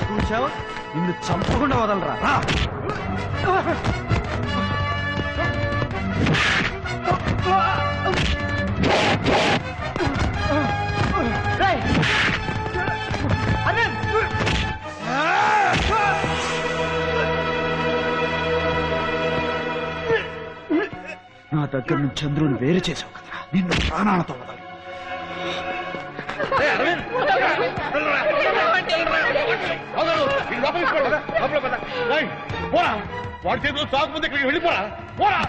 కూర్చావు నిన్ను చంపకుండా వదలరా రా. నా దగ్గర నుంచి చంద్రుని వేరు చేసావు కదా, నిన్ను ప్రాణాలతో వదలు. వాడి చేతిలో సాగు ముందు ఇక్కడికి వెళ్ళిపోరా. పోరా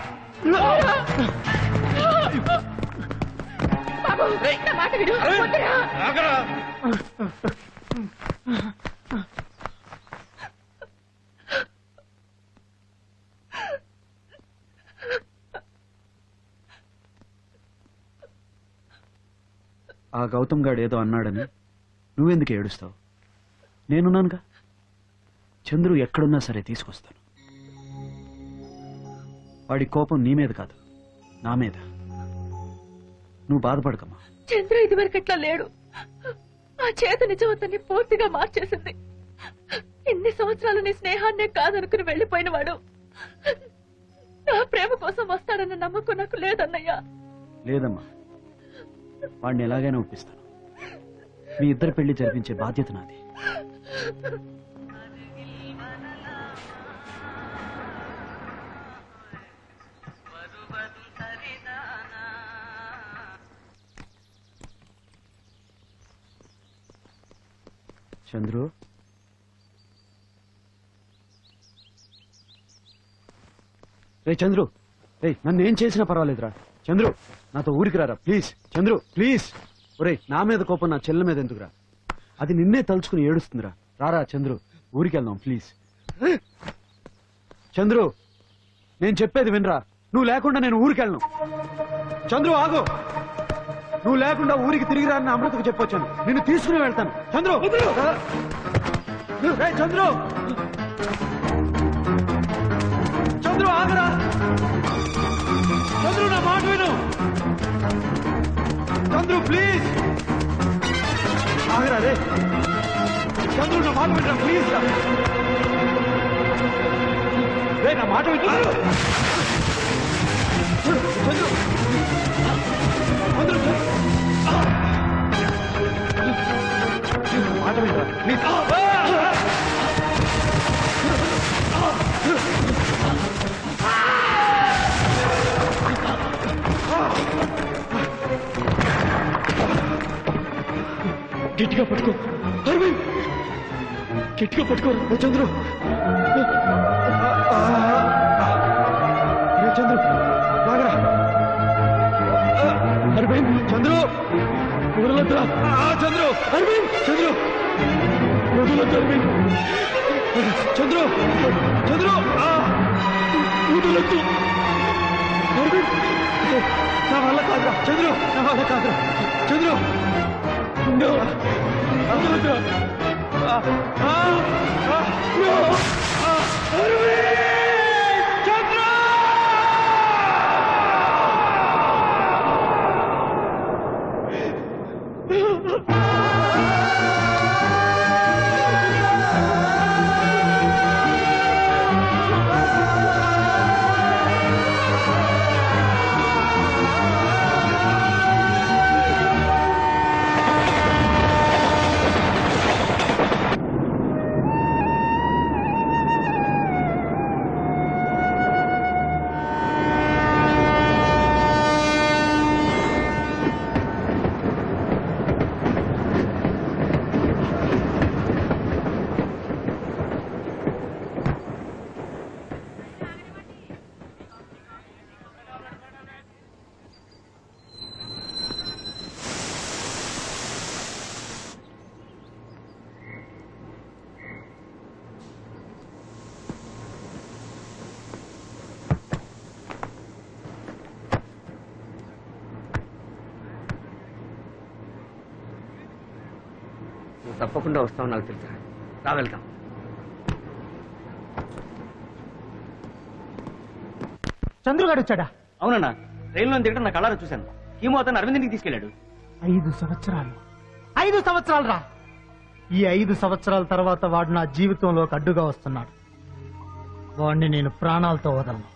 ఆ గౌతమ్ గాడు ఏదో అన్నాడని నువ్వెందుకు ఏడుస్తావు? నేనున్నానుగా. చంద్రు ఎక్కడున్నా సరే తీసుకొస్తాను. వాడి కోపం నీ మీద కాదు, నా మీద. నువ్వు బాధపడకమ్మా. చంద్ర ఇదివరకట్లా లేడు. ఆ చేత నిజవతని పూర్తిగా మార్చేసింది. ఎన్ని సంవత్సరాలు నీ స్నేహాన్నే కాదనుకుని వెళ్లిపోయిన వాడు నా ప్రేమ కోసం వస్తాడన్న నమ్మకం నాకు లేదన్నయ్యా. లేదమ్మా, వాడిని ఎలాగైనా ఒప్పిస్తాను. మీ ఇద్దరు పెళ్లి జరిపించే బాధ్యత నాది. చంద్రు, రే చంద్రు, రే నన్ను ఏం చేసినా పర్వాలేదురా. చంద్రు, నాతో ఊరికి రారా ప్లీజ్. చంద్రు ప్లీజ్. ఒరే, నా మీద కోపం నా చెల్లెల మీద ఎందుకురా? అది నిన్నే తలుచుకుని ఏడుస్తుందిరా. రారా చంద్రు, ఊరికి వెళ్దాం ప్లీజ్. చంద్రు, నేను చెప్పేది వినరా. నువ్వు లేకుండా నేను ఊరికి వెళ్ళను. చంద్రు ఆగు. నువ్వు లేకుండా ఊరికి తిరిగి రాని అమృతకు చెప్పొచ్చాను. నిన్ను తీసుకుని వెళ్తాను. చంద్రు, రే చంద్రు, చంద్రు ఆగరా. చంద్రు నా మాట విను. చంద్రు ప్లీజ్ ఆగరా. రే చంద్రు నా మాట వినరా ప్లీజ్. రే నా మాట విను. చంద్రు, చంద్రు మాట వినరా ప్లీజ్. గట్టిగా పట్టుకో అరవింద్, గట్టిగా పట్టుకో చంద్రు. చంద్రు లాగరా. అరవింద్, చంద్రు వదలొద్దురా. చంద్రు, అరవింద్, చంద్రు వదలొద్దు. అరవింద్, చంద్రు, చంద్రు వదలొద్దు. అరవింద్, నా వల్ల కాదురా. చంద్రు, నా వల్ల కాదురా. చంద్రు తప్పకుండా వస్తావు నాకు తెలుసా. రా వెళ్తాం. చంద్రుగాడు వచ్చాడా? అవునన్నా, రైల్లో దిగడం నా కళ్ళారా చూశాను. కీమో అతను అరవింద్కి తీసుకెళ్లాడు. 5 సంవత్సరాలు 5 సంవత్సరాలు రా. ఈ 5 సంవత్సరాల తర్వాత వాడు నా జీవితంలోకి అడ్డుగా వస్తున్నాడు. వాడిని నేను ప్రాణాలతో వదలను.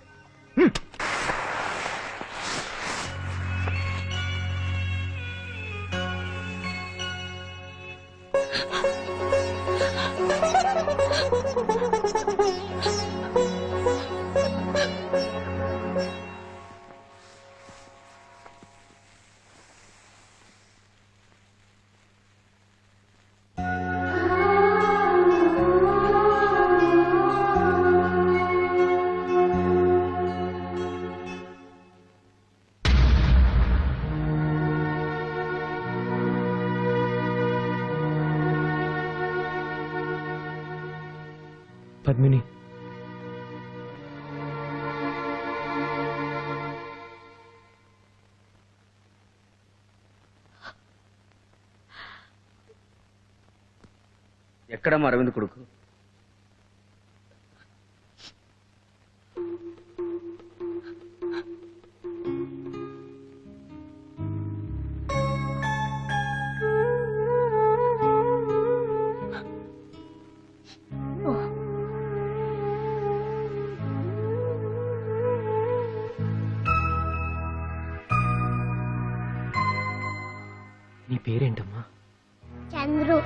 పద్మిని, ఎక్కడమ్మా అరవింద్ కొడుకు? నీ పేరేంటమ్మా? చంద్రు.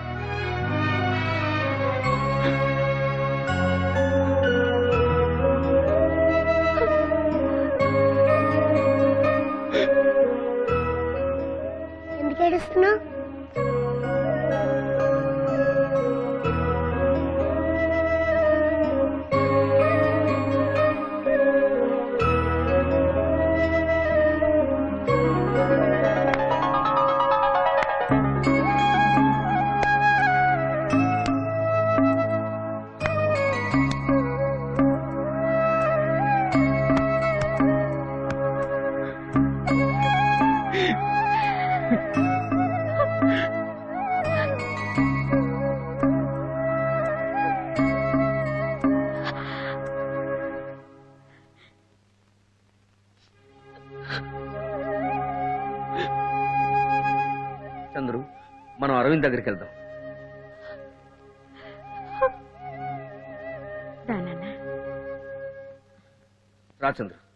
ఎందుకు ఏడుస్తున్నావు? చంద్రు, మనం అరవింద్ దగ్గరికి వెళ్దాం. రా చంద్రు.